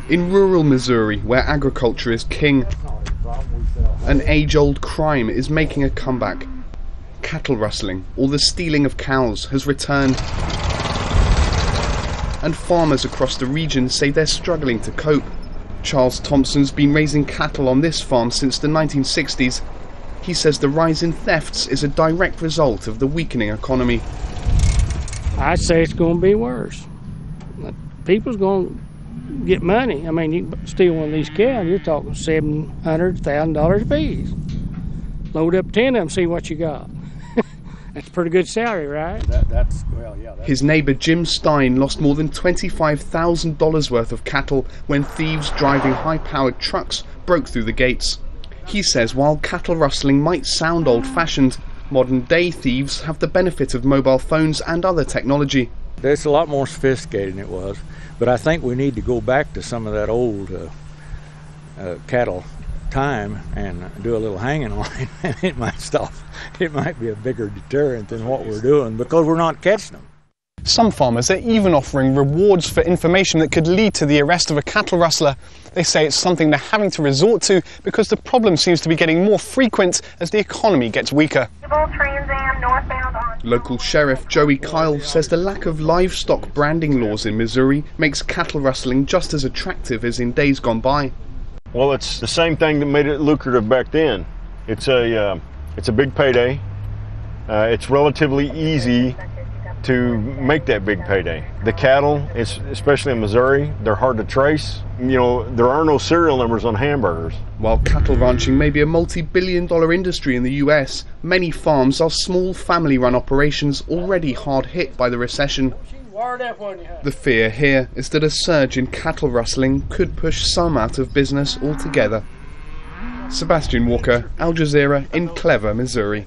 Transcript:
In rural Missouri, where agriculture is king, an age-old crime is making a comeback. Cattle rustling, or the stealing of cows, has returned, and farmers across the region say they're struggling to cope. Charles Thompson's been raising cattle on this farm since the 1960s. He says the rise in thefts is a direct result of the weakening economy. I say it's going to be worse. People's going to get money. I mean, you steal one of these cows, you're talking $700,000 apiece. Load up 10 of them, see what you got. That's a pretty good salary, right? Well, yeah. His neighbour Jim Stein lost more than $25,000 worth of cattle when thieves driving high-powered trucks broke through the gates. He says while cattle rustling might sound old-fashioned, modern-day thieves have the benefit of mobile phones and other technology. It's a lot more sophisticated than it was, but I think we need to go back to some of that old cattle time and do a little hanging on it, and it might stop. It might be a bigger deterrent than what we're doing because we're not catching them. Some farmers are even offering rewards for information that could lead to the arrest of a cattle rustler. They say it's something they're having to resort to because the problem seems to be getting more frequent as the economy gets weaker. Local Sheriff Joey Kyle says the lack of livestock branding laws in Missouri makes cattle rustling just as attractive as in days gone by. Well, it's the same thing that made it lucrative back then. It's a big payday. It's relatively easy to make that big payday. The cattle, especially in Missouri, they're hard to trace. You know, there are no serial numbers on hamburgers. While cattle ranching may be a multi-billion-dollar industry in the US, many farms are small family-run operations already hard hit by the recession. The fear here is that a surge in cattle rustling could push some out of business altogether. Sebastian Walker, Al Jazeera in Clever, Missouri.